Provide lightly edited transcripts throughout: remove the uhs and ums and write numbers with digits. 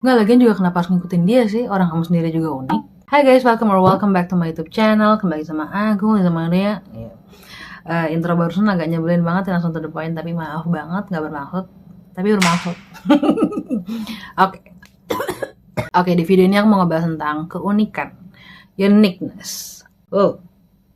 Nggak, lagian juga kenapa harus ngikutin dia sih? Orang kamu sendiri juga unik. Hai guys, welcome back to my YouTube channel. Kembali sama aku, sama Ria. Intro barusan agak nyebelin banget, langsung to the point. Tapi maaf banget, nggak bermaksud. Tapi bermaksud. Oke. Oke, di video ini aku mau ngebahas tentang keunikan. Uniqueness.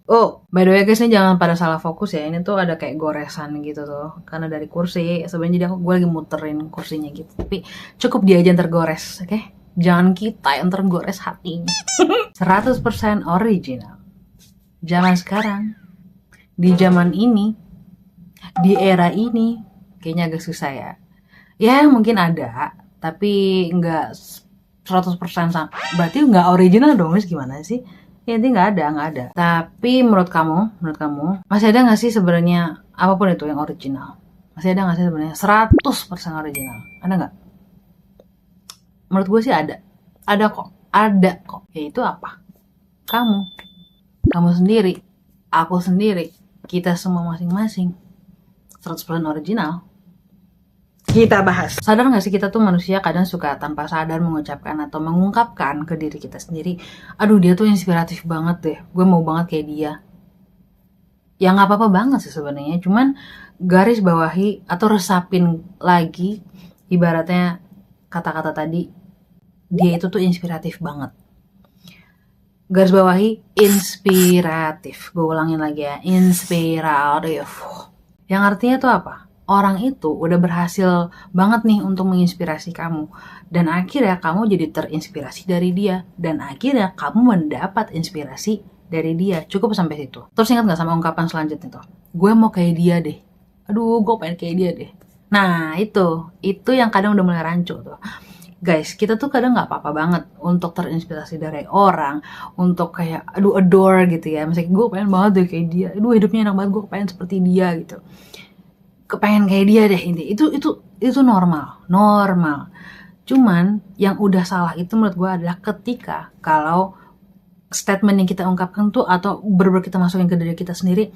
By the way guys, ini jangan pada salah fokus ya. Ini tuh ada kayak goresan gitu tuh. Karena dari kursi, sebenarnya gue lagi muterin kursinya gitu. Tapi cukup dia aja yang tergores, oke? Jangan kita yang tergores hatinya. 100% original. Zaman sekarang, di zaman ini, di era ini, kayaknya agak susah ya. Ya mungkin ada, tapi nggak 100% sama. Berarti nggak original dong, guys, gimana sih? Ya intinya nggak ada. Tapi menurut kamu masih ada nggak sih sebenarnya apapun itu yang original? Masih ada nggak sih sebenarnya 100% original? Ada nggak? Menurut gue sih ada kok. Yaitu apa? Kamu sendiri, aku sendiri, kita semua masing-masing 100% original. Kita bahas. Sadar gak sih kita tuh manusia kadang suka tanpa sadar mengucapkan atau mengungkapkan ke diri kita sendiri, aduh dia tuh inspiratif banget deh, gue mau banget kayak dia. Ya gak apa-apa banget sih sebenarnya, cuman garis bawahi atau resapin lagi ibaratnya kata-kata tadi, dia itu tuh inspiratif banget. Garis bawahi inspiratif, gue ulangin lagi ya, inspiratif. Yang artinya tuh apa? Orang itu udah berhasil banget nih untuk menginspirasi kamu. Dan akhirnya kamu jadi terinspirasi dari dia. Dan akhirnya kamu mendapat inspirasi dari dia. Cukup sampai situ. Terus ingat gak sama ungkapan selanjutnya tuh? Gue mau kayak dia deh. Aduh, gue pengen kayak dia deh. Nah, itu yang kadang udah mulai rancu tuh. Guys, kita tuh kadang gak apa-apa banget untuk terinspirasi dari orang, untuk kayak, aduh, adore gitu ya. Misalnya gue pengen banget deh kayak dia. Aduh, hidupnya enak banget, gue pengen seperti dia gitu. Kepengen kayak dia deh inti itu normal. Cuman yang udah salah itu menurut gue adalah ketika kalau statement yang kita ungkapkan tuh atau bener-bener kita masukin ke diri kita sendiri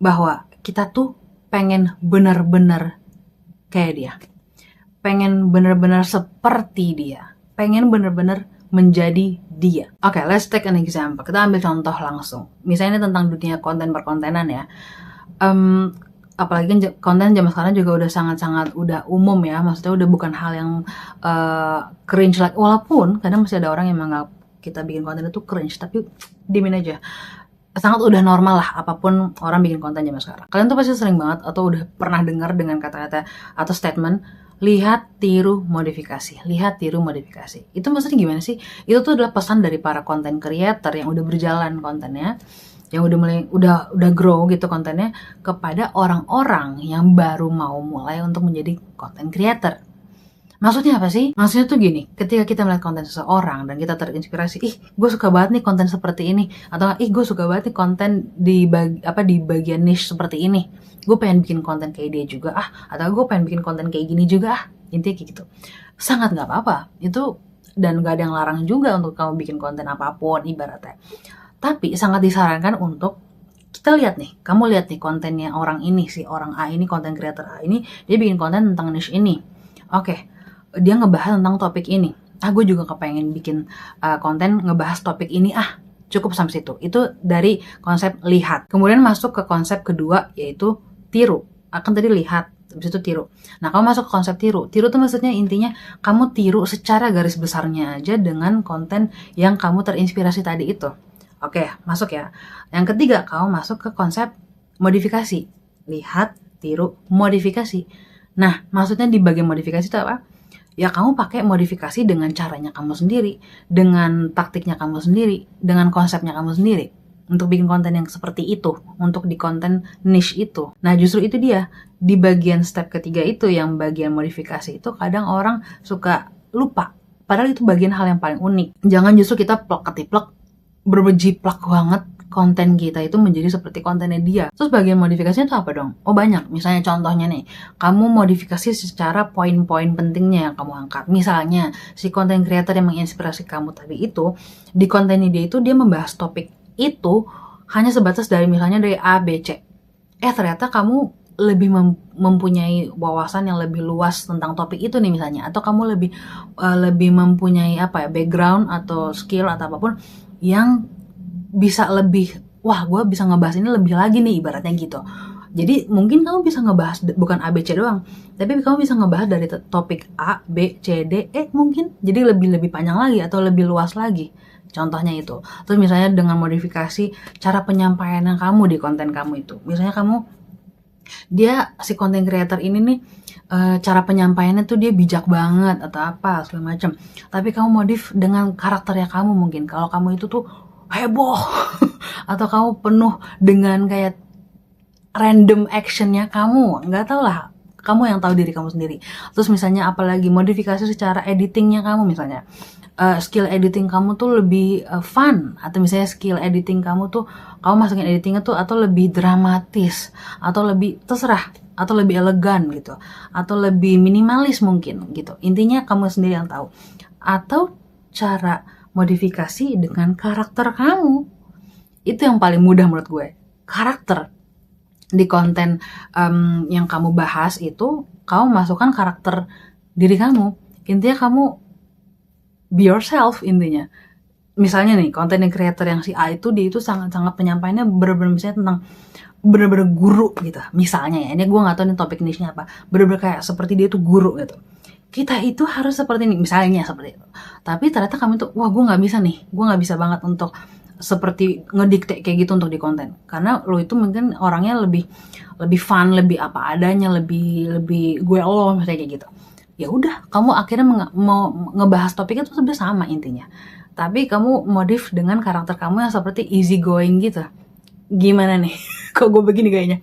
bahwa kita tuh pengen bener-bener kayak dia, pengen bener-bener seperti dia, pengen bener-bener menjadi dia. Oke, let's take an example. Kita ambil contoh langsung. Misalnya ini tentang dunia konten perkontenan ya. Apalagi konten zaman sekarang juga udah sangat-sangat udah umum ya, maksudnya udah bukan hal yang cringe like, walaupun kadang masih ada orang yang menganggap kita bikin konten itu cringe, tapi dimin aja, sangat udah normal lah apapun orang bikin konten zaman sekarang. Kalian tuh pasti sering banget atau udah pernah dengar dengan kata-kata atau statement lihat, tiru, modifikasi. Itu maksudnya gimana sih? Itu tuh adalah pesan dari para content creator yang udah berjalan kontennya, yang udah grow gitu kontennya, kepada orang-orang yang baru mau mulai untuk menjadi content creator. Maksudnya apa sih? Maksudnya tuh gini, ketika kita melihat konten seseorang dan kita terinspirasi, ih gue suka banget nih konten seperti ini, atau ih gue suka banget nih konten di bagian niche seperti ini, gue pengen bikin konten kayak dia juga atau gue pengen bikin konten kayak gini juga intinya kayak gitu. Sangat nggak apa-apa itu, dan nggak ada yang larang juga untuk kamu bikin konten apapun ibaratnya. Tapi sangat disarankan untuk kita lihat nih, kamu lihat nih kontennya orang ini, si orang A ini, konten creator A ini, dia bikin konten tentang niche ini. Oke, dia ngebahas tentang topik ini. Gue juga kepengen bikin konten ngebahas topik ini. Cukup sampai situ. Itu dari konsep lihat. Kemudian masuk ke konsep kedua, yaitu tiru. Akan tadi lihat, habis itu tiru. Nah, kamu masuk ke konsep tiru. Tiru tuh maksudnya intinya kamu tiru secara garis besarnya aja dengan konten yang kamu terinspirasi tadi itu. Oke, masuk ya. Yang ketiga, kamu masuk ke konsep modifikasi. Lihat, tiru, modifikasi. Nah, maksudnya di bagian modifikasi itu apa? Ya kamu pakai modifikasi dengan caranya kamu sendiri, dengan taktiknya kamu sendiri, dengan konsepnya kamu sendiri. Untuk bikin konten yang seperti itu, untuk di konten niche itu. Nah, justru itu dia. Di bagian step ketiga itu, yang bagian modifikasi itu, kadang orang suka lupa. Padahal itu bagian hal yang paling unik. Jangan justru kita plek-ketiplek, berbejiplak banget konten kita itu menjadi seperti kontennya dia. Terus bagian modifikasinya itu apa dong? Oh banyak, misalnya contohnya nih, kamu modifikasi secara poin-poin pentingnya yang kamu angkat. Misalnya, si konten creator yang menginspirasi kamu tadi itu, di kontennya dia itu dia membahas topik itu hanya sebatas dari misalnya dari A, B, C. Ternyata kamu mempunyai wawasan yang lebih luas tentang topik itu nih misalnya, atau kamu lebih mempunyai apa ya, background atau skill atau apapun yang bisa lebih, wah gue bisa ngebahas ini lebih lagi nih ibaratnya gitu. Jadi mungkin kamu bisa ngebahas bukan A, B, C doang, tapi kamu bisa ngebahas dari topik A, B, C, D, E mungkin. Jadi lebih panjang lagi atau lebih luas lagi. Contohnya itu. Terus misalnya dengan modifikasi cara penyampaian yang kamu di konten kamu itu. Misalnya si content creator ini nih cara penyampaiannya tuh dia bijak banget atau apa segala macam. Tapi kamu modif dengan karakternya kamu mungkin. Kalau kamu itu tuh heboh atau kamu penuh dengan kayak random actionnya kamu, nggak tau lah, kamu yang tahu diri kamu sendiri. Terus misalnya apalagi modifikasi secara editingnya kamu, misalnya skill editing kamu tuh lebih fun, atau misalnya skill editing kamu tuh kamu masukin editingnya tuh atau lebih dramatis, atau lebih terserah, atau lebih elegan gitu, atau lebih minimalis mungkin gitu. Intinya kamu sendiri yang tahu. Atau cara modifikasi dengan karakter kamu, itu yang paling mudah menurut gue. Karakter di konten yang kamu bahas itu, kamu masukkan karakter diri kamu. Intinya kamu be yourself intinya. Misalnya nih, konten creator yang si A itu, dia itu sangat-sangat penyampaiannya bener-bener misalnya tentang bener-bener guru gitu. Misalnya ya, ini gue gak tahu nih topik niche-nya apa. Bener-bener kayak seperti dia tuh guru gitu. Kita itu harus seperti ini, misalnya seperti itu. Tapi ternyata kami tuh, wah gue gak bisa nih. Gue gak bisa banget untuk seperti ngedikte kayak gitu untuk di konten. Karena lo itu mungkin orangnya lebih fun, lebih apa adanya, lebih gue lo misalnya kayak gitu. Ya udah, kamu akhirnya mau ngebahas topiknya tuh sebenarnya sama intinya, tapi kamu modif dengan karakter kamu yang seperti easy going gitu. Gimana nih? Kok gue begini kayaknya?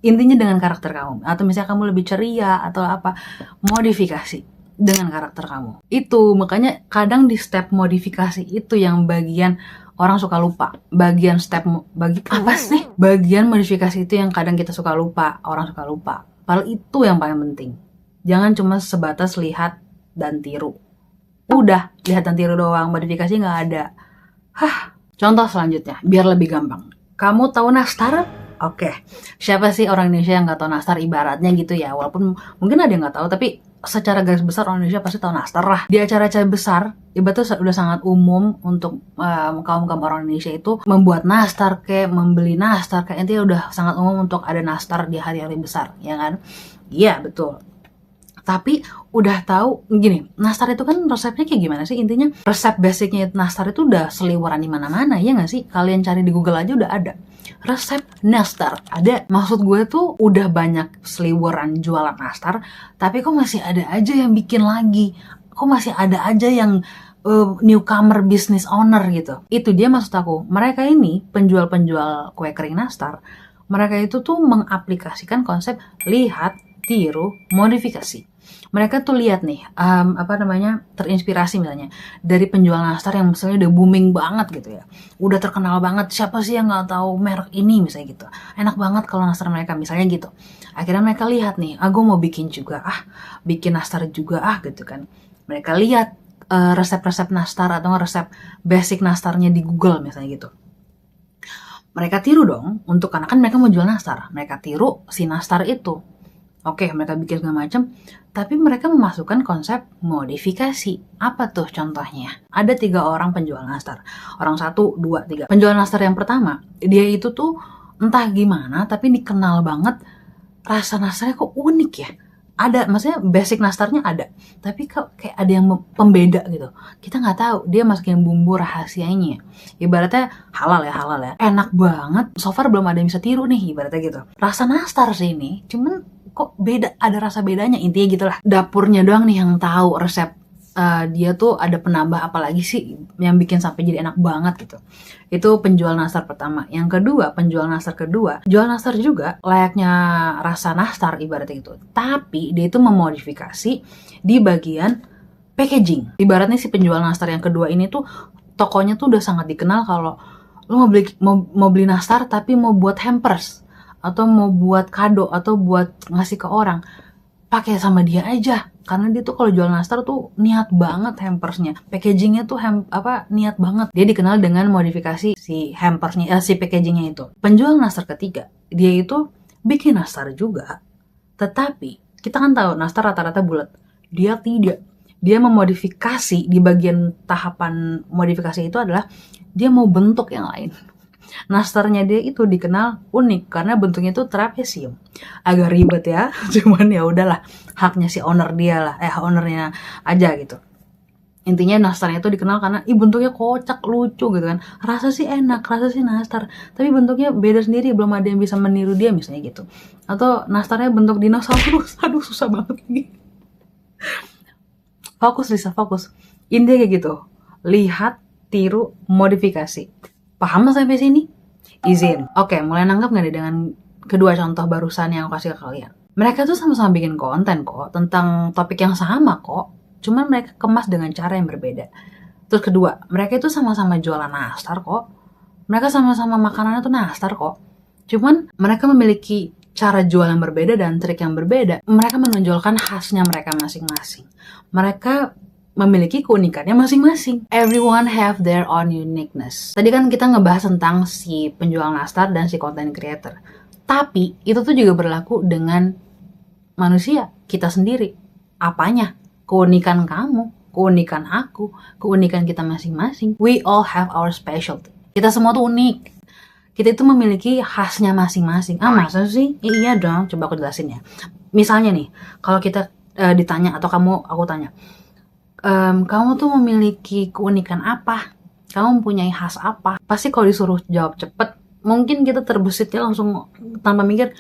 Intinya dengan karakter kamu, atau misalnya kamu lebih ceria atau apa, modifikasi dengan karakter kamu. Itu makanya kadang di step modifikasi itu yang bagian orang suka lupa. Bagian modifikasi itu yang kadang kita suka lupa, orang suka lupa. Padahal itu yang paling penting. Jangan cuma sebatas lihat dan tiru. Udah, lihat dan tiru doang, modifikasi nggak ada. Contoh selanjutnya, biar lebih gampang. Kamu tahu nastar? Oke. Siapa sih orang Indonesia yang nggak tahu nastar ibaratnya gitu ya? Walaupun mungkin ada yang nggak tahu, tapi secara garis besar orang Indonesia pasti tahu nastar lah. Di acara-acara besar, ibaratnya udah sangat umum untuk kaum-kaum orang Indonesia itu membuat nastar kayak membeli nastar kayak, intinya udah sangat umum untuk ada nastar di hari-hari besar, ya kan? Iya, betul. Tapi udah tahu gini, nastar itu kan resepnya kayak gimana sih? Intinya resep basicnya nastar itu udah seliweran di mana-mana, ya nggak sih? Kalian cari di Google aja udah ada. Resep nastar ada. Maksud gue tuh udah banyak seliweran jualan nastar, tapi kok masih ada aja yang bikin lagi. Kok masih ada aja yang newcomer business owner gitu. Itu dia maksud aku. Mereka ini penjual-penjual kue kering nastar, mereka itu tuh mengaplikasikan konsep lihat, tiru, modifikasi. Mereka tuh lihat nih, terinspirasi misalnya dari penjual nastar yang misalnya udah booming banget gitu ya, udah terkenal banget, siapa sih yang nggak tahu merek ini misalnya gitu, enak banget kalau nastar mereka misalnya gitu. Akhirnya mereka lihat nih, gue mau bikin juga, bikin nastar juga gitu kan. Mereka lihat resep-resep nastar atau resep basic nastarnya di Google misalnya gitu. Mereka tiru dong, karena kan mereka mau jual nastar, mereka tiru si nastar itu. Oke, mereka bikin segala macam, tapi mereka memasukkan konsep modifikasi. Apa tuh contohnya? Ada 3 orang penjual nastar. Orang 1, 2, 3. Penjual nastar yang pertama, dia itu tuh entah gimana, tapi dikenal banget rasa nastarnya kok unik ya. Ada, maksudnya basic nastarnya ada, tapi kok kayak ada yang pembeda gitu. Kita nggak tahu, dia masukin bumbu rahasianya. Ibaratnya halal ya. Enak banget, so far belum ada yang bisa tiru nih, ibaratnya gitu. Rasa nastar sih ini, cuman kok beda, ada rasa bedanya, intinya gitulah. Dapurnya doang nih yang tahu resep dia tuh ada penambah apa lagi sih yang bikin sampai jadi enak banget gitu. Itu penjual nastar pertama. Yang kedua, penjual nastar kedua, jual nastar juga layaknya rasa nastar ibaratnya gitu, tapi dia itu memodifikasi di bagian packaging. Ibaratnya si penjual nastar yang kedua ini tuh tokonya tuh udah sangat dikenal kalau lo mau beli nastar tapi mau buat hampers atau mau buat kado atau buat ngasih ke orang, pakai sama dia aja. Karena dia tuh kalau jual nastar tuh niat banget hampersnya, packagingnya tuh niat banget. Dia dikenal dengan modifikasi si hampersnya, si packagingnya itu. Penjual nastar ketiga, dia itu bikin nastar juga. Tetapi kita kan tahu nastar rata-rata bulat. Dia tidak. Dia memodifikasi, di bagian tahapan modifikasi itu adalah dia mau bentuk yang lain. Nastarnya dia itu dikenal unik karena bentuknya itu trapesium. Agak ribet ya, cuman ya udahlah, haknya si owner dia lah, ownernya aja gitu. Intinya nastarnya itu dikenal karena bentuknya kocak, lucu gitu kan. Rasa sih enak, rasa sih nastar, tapi bentuknya beda sendiri, belum ada yang bisa meniru dia misalnya gitu. Atau nastarnya bentuk dinosaurus. Aduh, susah banget lagi. Fokus Lisa, fokus. Intinya kayak gitu. Lihat, tiru, modifikasi. Paham sampai sini? Izin. Oke, mulai nanggap gak nih dengan kedua contoh barusan yang aku kasih ke kalian? Mereka tuh sama-sama bikin konten kok, tentang topik yang sama kok. Cuman mereka kemas dengan cara yang berbeda. Terus kedua, mereka itu sama-sama jualan nastar kok. Mereka sama-sama makanannya tuh nastar kok. Cuman mereka memiliki cara jual yang berbeda dan trik yang berbeda. Mereka menonjolkan khasnya mereka masing-masing. Mereka memiliki keunikannya masing-masing. Everyone have their own uniqueness. Tadi kan kita ngebahas tentang si penjual nastar dan si content creator. Tapi itu tuh juga berlaku dengan manusia, kita sendiri. Apanya? Keunikan kamu, keunikan aku, keunikan kita masing-masing. We all have our specialty. Kita semua tuh unik. Kita itu memiliki khasnya masing-masing. Masa sih? Iya dong, coba aku jelasin ya. Misalnya nih, kalau kita ditanya atau aku tanya, kamu tuh memiliki keunikan apa? Kamu mempunyai khas apa? Pasti kalau disuruh jawab cepet, mungkin kita terbesitnya langsung tanpa mikir,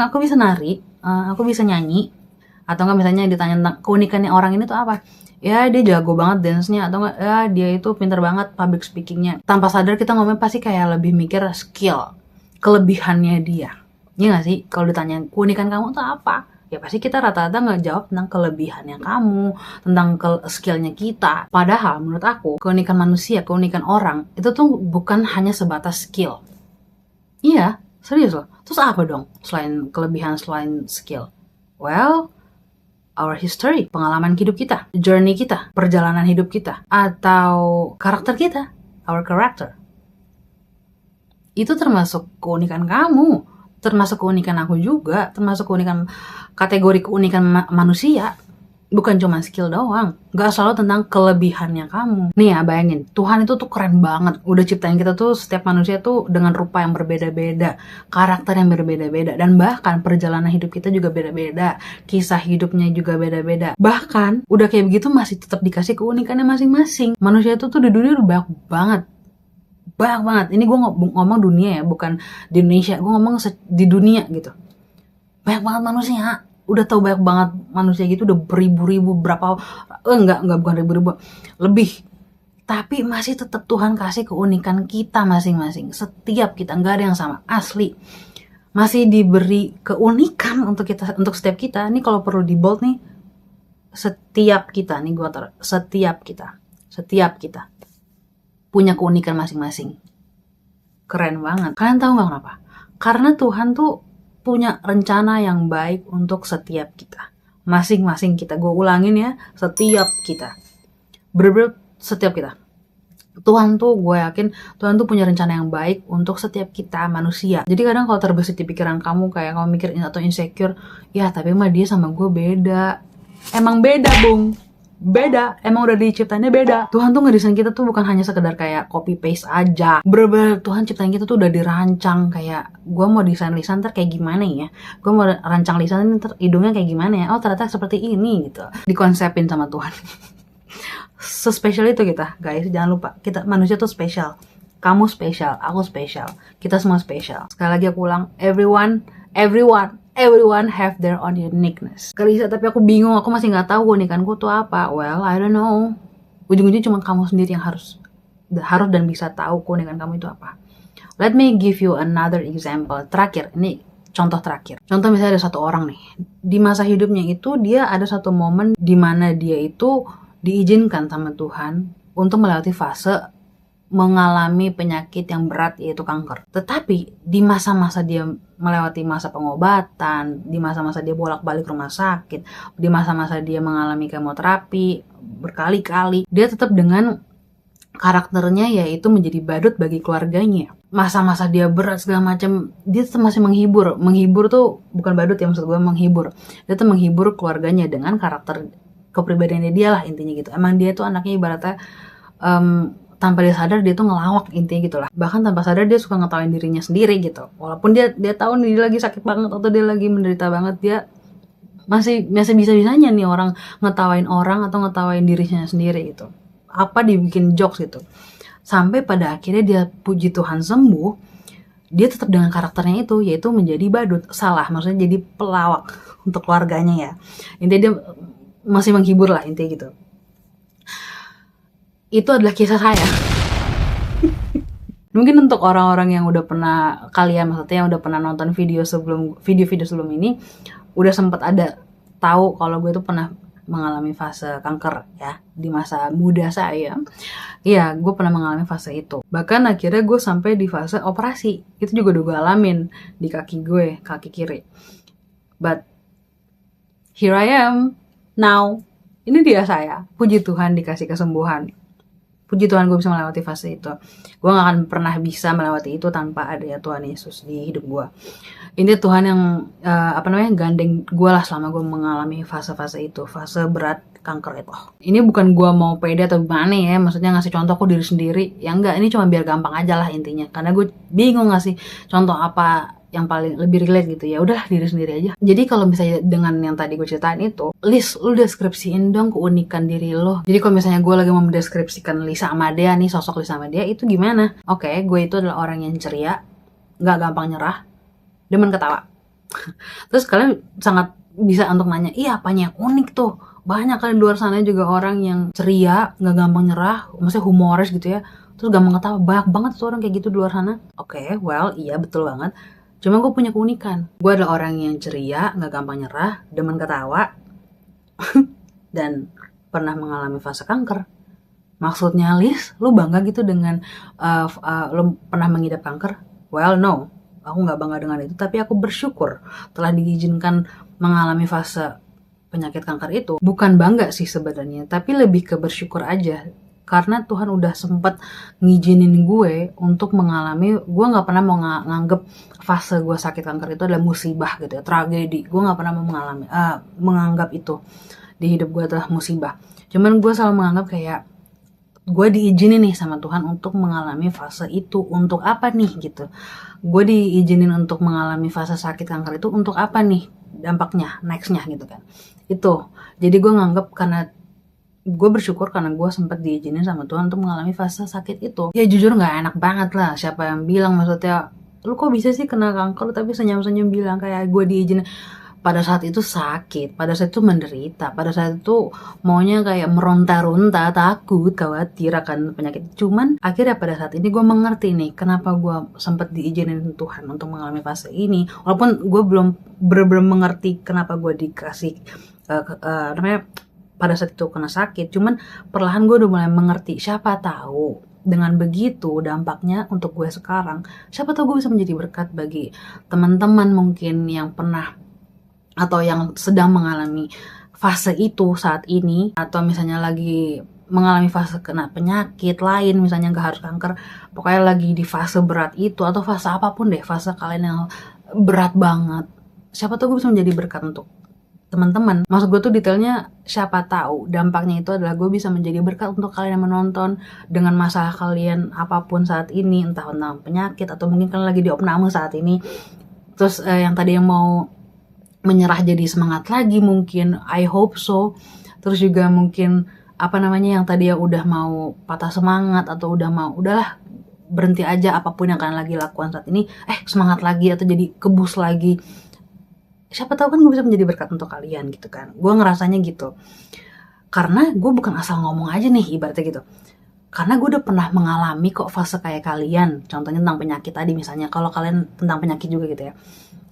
aku bisa nari, aku bisa nyanyi, atau enggak misalnya ditanya tentang keunikannya orang ini tuh apa? Ya dia jago banget dance-nya, atau enggak ya dia itu pintar banget public speaking-nya. Tanpa sadar kita ngomongnya pasti kayak lebih mikir skill, kelebihannya dia. Iya gak sih? Kalau ditanya keunikan kamu tuh apa? Ya pasti kita rata-rata nggak jawab tentang kelebihannya kamu, tentang skillnya kita. Padahal menurut aku, keunikan manusia, keunikan orang, itu tuh bukan hanya sebatas skill. Iya, serius loh. Terus apa dong selain kelebihan, selain skill? Well, our history, pengalaman hidup kita, journey kita, perjalanan hidup kita, atau karakter kita, our character. Itu termasuk keunikan kamu. Termasuk keunikan aku juga, termasuk keunikan kategori keunikan manusia. Bukan cuma skill doang, gak selalu tentang kelebihannya kamu. Nih ya, bayangin, Tuhan itu tuh keren banget. Udah ciptain kita tuh, setiap manusia tuh dengan rupa yang berbeda-beda, karakter yang berbeda-beda, dan bahkan perjalanan hidup kita juga beda-beda, kisah hidupnya juga beda-beda. Bahkan, udah kayak begitu masih tetap dikasih keunikannya masing-masing. Manusia itu tuh di dunia udah banyak banget. Banyak banget. Ini gue ngomong dunia ya, bukan di Indonesia. Gue ngomong di dunia gitu. Banyak banget manusia. Udah tau banyak banget manusia gitu. Udah beribu-ribu, berapa. Bukan ribu-ribu. Lebih. Tapi masih tetap Tuhan kasih keunikan kita masing-masing. Setiap kita. Gak ada yang sama. Asli. Masih diberi keunikan untuk setiap kita. Ini kalau perlu di bold nih. Setiap kita. Nih gue taruh. Setiap kita punya keunikan masing-masing. Keren banget. Kalian tahu gak kenapa? Karena Tuhan tuh punya rencana yang baik untuk setiap kita. Masing-masing kita. Gue ulangin ya. Setiap kita. Bener-bener setiap kita. Tuhan tuh, gue yakin Tuhan tuh punya rencana yang baik untuk setiap kita manusia. Jadi kadang kalau terbesit di pikiran kamu, kayak kamu mikir atau insecure, ya tapi mah dia sama gue beda. Emang beda, Bung. Beda, emang udah diciptainnya beda. Tuhan tuh ngedesain kita tuh bukan hanya sekedar kayak copy paste aja. Bener-bener Tuhan ciptain kita tuh udah dirancang. Kayak gue mau desain lisan ntar kayak gimana ya, gue mau rancang lisan ntar hidungnya kayak gimana ya, oh ternyata seperti ini gitu. Dikonsepin sama Tuhan. Sespesial itu kita guys, jangan lupa kita manusia tuh spesial. Kamu spesial, aku spesial, kita semua spesial. Sekali lagi aku ulang, everyone have their own uniqueness. Kalisa, tapi aku bingung, aku masih nggak tahu keunikanku tuh apa. Well, I don't know. Ujung-ujungnya cuma kamu sendiri yang harus dan bisa tahu keunikan kamu itu apa. Let me give you another example. Terakhir, ini contoh terakhir. Contoh misalnya ada satu orang nih, di masa hidupnya itu dia ada satu momen di mana dia itu diizinkan sama Tuhan untuk melewati fase mengalami penyakit yang berat, yaitu kanker. Tetapi di masa-masa dia melewati masa pengobatan, di masa-masa dia bolak-balik rumah sakit, di masa-masa dia mengalami kemoterapi berkali-kali, dia tetap dengan karakternya yaitu menjadi badut bagi keluarganya. Masa-masa dia berat segala macam, dia tetap masih menghibur tuh bukan badut ya, maksud gue menghibur, dia tuh menghibur keluarganya dengan karakter kepribadiannya dia lah, intinya gitu. Emang dia tuh anaknya ibaratnya tanpa dia sadar dia tuh ngelawak, intinya gitu lah. Bahkan tanpa sadar dia suka ngetawain dirinya sendiri gitu, walaupun dia tahu nih dia lagi sakit banget atau dia lagi menderita banget, dia masih bisa-bisanya nih orang ngetawain orang atau ngetawain dirinya sendiri gitu, apa dibikin jokes gitu. Sampai pada akhirnya dia puji Tuhan sembuh, dia tetap dengan karakternya itu, yaitu menjadi badut. Salah, maksudnya jadi pelawak untuk keluarganya ya. Intinya dia masih menghibur lah, intinya gitu. Itu adalah kisah saya. Mungkin untuk orang-orang yang udah pernah, kalian maksudnya yang udah pernah nonton video sebelum ini, udah sempet ada tahu kalau gue tuh pernah mengalami fase kanker ya di masa muda saya. Iya, gue pernah mengalami fase itu. Bahkan akhirnya gue sampai di fase operasi. Itu juga udah gue alamin di kaki gue, kaki kiri. But here I am now. Ini dia saya. Puji Tuhan dikasih kesembuhan. Puji Tuhan gue bisa melewati fase itu. Gue gak akan pernah bisa melewati itu tanpa adanya Tuhan Yesus di hidup gue. Ini Tuhan yang gandeng gue lah selama gue mengalami fase-fase itu, fase berat kanker itu. Ini bukan gue mau pede atau gimana ya, maksudnya ngasih contoh kok diri sendiri. Ya enggak, ini cuma biar gampang aja lah intinya. Karena gue bingung ngasih contoh apa yang paling lebih relate gitu. Ya udah diri sendiri aja. Jadi kalau misalnya dengan yang tadi gue ceritain itu, Lis, lu deskripsiin dong keunikan diri lo. Jadi kalau misalnya gue lagi mau mendeskripsikan Lisa Amadea nih, sosok Lisa Amadea itu gimana? Oke, gue itu adalah orang yang ceria, gak gampang nyerah, demen ketawa. Terus kalian sangat bisa untuk nanya, iya apanya yang unik tuh? Banyak kan di luar sana juga orang yang ceria, gak gampang nyerah, maksudnya humoris gitu ya, terus gampang ketawa. Banyak banget tuh orang kayak gitu di luar sana. Oke, well iya betul banget. Cuma gue punya keunikan. Gue adalah orang yang ceria, gak gampang nyerah, demen ketawa, dan pernah mengalami fase kanker. Maksudnya Lis, lu bangga gitu dengan lu pernah mengidap kanker? Well no, aku gak bangga dengan itu, tapi aku bersyukur telah diizinkan mengalami fase penyakit kanker itu. Bukan bangga sih sebenarnya, tapi lebih ke bersyukur aja. Karena Tuhan udah sempet ngizinin gue untuk mengalami, gue gak pernah mau nganggep fase gue sakit kanker itu adalah musibah gitu ya, tragedi. Gue gak pernah mau menganggap itu di hidup gue adalah musibah. Cuman gue selalu menganggap kayak, gue diizinin nih sama Tuhan untuk mengalami fase itu. Untuk apa nih gitu. Gue diizinin untuk mengalami fase sakit kanker itu untuk apa nih dampaknya, nextnya gitu kan. Itu. Jadi gue nganggep karena gue bersyukur karena gue sempat diizinin sama Tuhan untuk mengalami fase sakit itu. Ya jujur gak enak banget lah. Siapa yang bilang, maksudnya lu kok bisa sih kena kanker tapi senyum-senyum bilang kayak gue diizinin. Pada saat itu sakit, pada saat itu menderita, pada saat itu maunya kayak meronta-ronta, takut, khawatir akan penyakit. Cuman akhirnya pada saat ini gue mengerti nih kenapa gue sempat diizinin Tuhan untuk mengalami fase ini. Walaupun gue belum bener-bener mengerti kenapa gue dikasih pada saat itu kena sakit. Cuman perlahan gue udah mulai mengerti. Siapa tahu dengan begitu dampaknya untuk gue sekarang. Siapa tahu gue bisa menjadi berkat bagi teman-teman mungkin yang pernah atau yang sedang mengalami fase itu saat ini, atau misalnya lagi mengalami fase kena penyakit lain, misalnya gak harus kanker, pokoknya lagi di fase berat itu, atau fase apapun deh, fase kalian yang berat banget. Siapa tahu gue bisa menjadi berkat untuk teman-teman. Maksud gue tuh detailnya, siapa tahu dampaknya itu adalah gue bisa menjadi berkat untuk kalian yang menonton dengan masalah kalian apapun saat ini, entah tentang penyakit atau mungkin kalian lagi di opname saat ini. Terus yang tadi yang mau menyerah jadi semangat lagi mungkin, I hope so. Terus juga mungkin yang tadi yang udah mau patah semangat atau udah mau udahlah berhenti aja apapun yang kalian lagi lakukan saat ini, semangat lagi atau jadi kebus lagi. Siapa tahu kan gue bisa menjadi berkat untuk kalian gitu kan. Gue ngerasanya gitu. Karena gue bukan asal ngomong aja nih ibaratnya gitu. Karena gue udah pernah mengalami kok fase kayak kalian. Contohnya tentang penyakit tadi misalnya. Kalau kalian tentang penyakit juga gitu ya.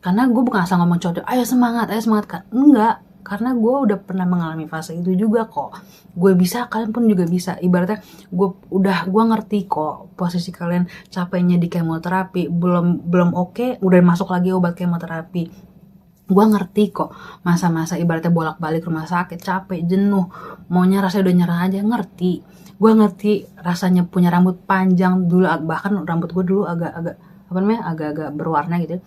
Karena gue bukan asal ngomong contoh, ayo semangat kan. Enggak, karena gue udah pernah mengalami fase itu juga kok. Gue bisa, kalian pun juga bisa. Ibaratnya gue ngerti kok posisi kalian capeknya di kemoterapi, belum oke, udah masuk lagi obat kemoterapi. Gue ngerti kok masa-masa ibaratnya bolak-balik rumah sakit, capek, jenuh, maunya rasanya udah nyerah aja, ngerti. Gue ngerti rasanya punya rambut panjang dulu, bahkan rambut gue dulu agak-agak apa namanya, agak-agak berwarna gitu.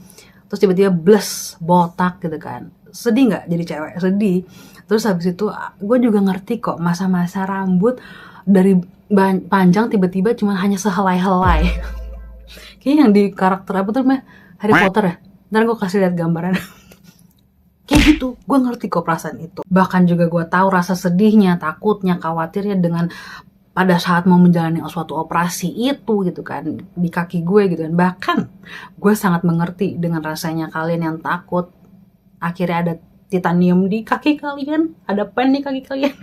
Terus tiba-tiba bles, botak gitu kan. Sedih nggak jadi cewek? Sedih. Terus habis itu gue juga ngerti kok masa-masa rambut dari panjang tiba-tiba cuma hanya sehelai-helai. Kayaknya yang di karakter apa tuh namanya, Harry Potter ya. Ntar gue kasih lihat gambaran. Kayak gitu, gue ngerti kok perasaan itu. Bahkan juga gue tahu rasa sedihnya, takutnya, khawatirnya dengan pada saat mau menjalani suatu operasi itu gitu kan, di kaki gue gitu kan. Bahkan gue sangat mengerti dengan rasanya kalian yang takut akhirnya ada titanium di kaki kalian, ada pen di kaki kalian.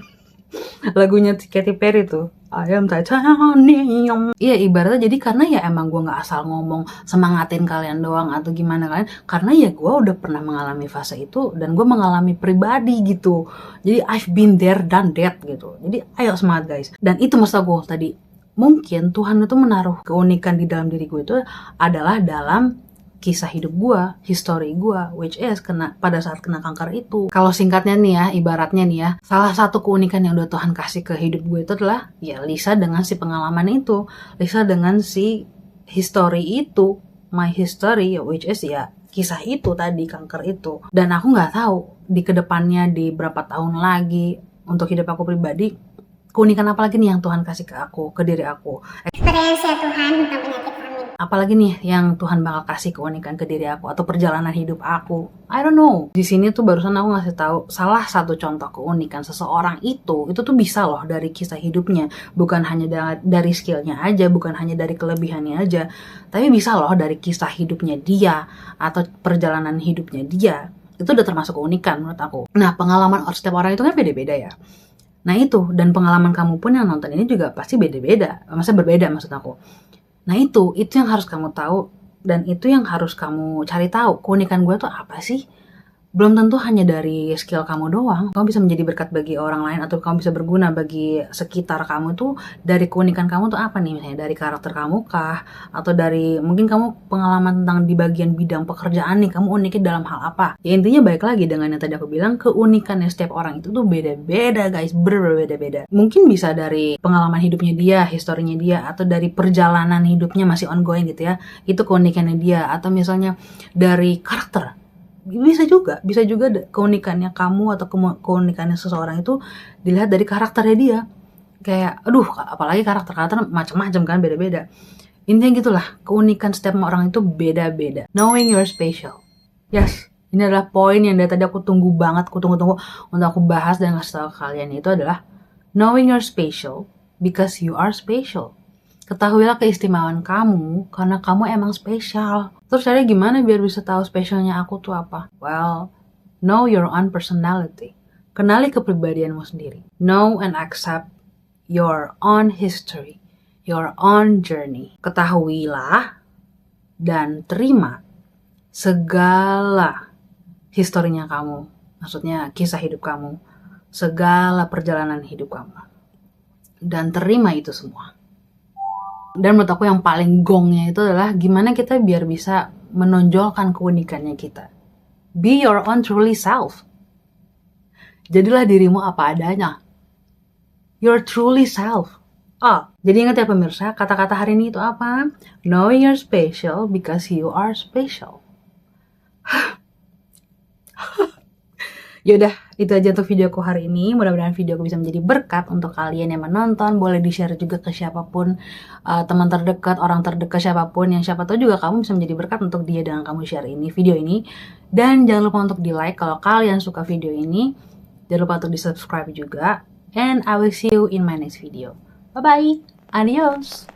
Lagunya Katy Perry tuh, I am titanium. Iya, ibaratnya jadi karena ya emang gue gak asal ngomong semangatin kalian doang atau gimana kalian, karena ya gue udah pernah mengalami fase itu dan gue mengalami pribadi gitu. Jadi I've been there, done that gitu. Jadi ayo semangat guys. Dan itu maksud gue tadi, mungkin Tuhan itu menaruh keunikan di dalam diri gue itu adalah dalam kisah hidup gue, history gue, which is pada saat kena kanker itu. Kalau singkatnya nih ya, ibaratnya nih ya, salah satu keunikan yang udah Tuhan kasih ke hidup gue itu adalah ya Lisa dengan si pengalaman itu, Lisa dengan si history itu, my history, which is ya kisah itu tadi, kanker itu. Dan aku nggak tahu di kedepannya, di berapa tahun lagi untuk hidup aku pribadi, keunikan apa lagi nih yang Tuhan kasih ke aku, ke diri aku. Experience ya Tuhan tentang penyakit amin. Apalagi nih yang Tuhan bakal kasih keunikan ke diri aku atau perjalanan hidup aku. I don't know. Di sini tuh barusan aku ngasih tahu salah satu contoh keunikan seseorang itu tuh bisa loh dari kisah hidupnya, bukan hanya dari skillnya aja, bukan hanya dari kelebihannya aja, tapi bisa loh dari kisah hidupnya dia atau perjalanan hidupnya dia. Itu udah termasuk keunikan menurut aku. Nah, pengalaman setiap orang itu kan beda-beda ya. Nah itu, dan pengalaman kamu pun yang nonton ini juga pasti beda-beda. Maksudnya berbeda maksud aku. Nah itu yang harus kamu tahu, dan itu yang harus kamu cari tahu. Keunikan gue tuh apa sih? Belum tentu hanya dari skill kamu doang. Kamu bisa menjadi berkat bagi orang lain, atau kamu bisa berguna bagi sekitar kamu tuh dari keunikan kamu tuh apa nih? Misalnya dari karakter kamu kah? Atau dari mungkin kamu pengalaman tentang di bagian bidang pekerjaan nih, kamu uniknya dalam hal apa? Ya intinya baik lagi dengan yang tadi aku bilang, keunikannya setiap orang itu tuh beda-beda guys, berbeda-beda. Mungkin bisa dari pengalaman hidupnya dia, historinya dia, atau dari perjalanan hidupnya masih ongoing gitu ya. Itu keunikannya dia, atau misalnya dari karakter. Bisa juga keunikannya kamu atau keunikannya seseorang itu dilihat dari karakternya dia. Kayak apalagi karakter macam-macam kan, beda-beda. Intinya gitulah, keunikan setiap orang itu beda-beda. Knowing you're special. Yes, ini adalah poin yang dari tadi aku tunggu untuk aku bahas dan ngasih tahu kalian, itu adalah knowing you're special because you are special. Ketahuilah keistimewaan kamu karena kamu emang spesial. Terus caranya gimana biar bisa tahu spesialnya aku tuh apa? Well, know your own personality. Kenali kepribadianmu sendiri. Know and accept your own history, your own journey. Ketahuilah dan terima segala historinya kamu. Maksudnya kisah hidup kamu, segala perjalanan hidup kamu. Dan terima itu semua. Dan menurut aku yang paling gongnya itu adalah gimana kita biar bisa menonjolkan keunikannya kita. Be your own truly self. Jadilah dirimu apa adanya. Your truly self. Jadi ingat ya pemirsa, kata-kata hari ini itu apa? Knowing you're special because you are special. Yaudah, itu aja untuk videoku hari ini. Mudah-mudahan videoku bisa menjadi berkat untuk kalian yang menonton. Boleh di-share juga ke siapapun, teman terdekat, orang terdekat siapapun, yang siapa tahu juga kamu bisa menjadi berkat untuk dia dengan kamu share video ini. Dan jangan lupa untuk di-like kalau kalian suka video ini. Jangan lupa untuk di-subscribe juga. And I will see you in my next video. Bye-bye. Adios.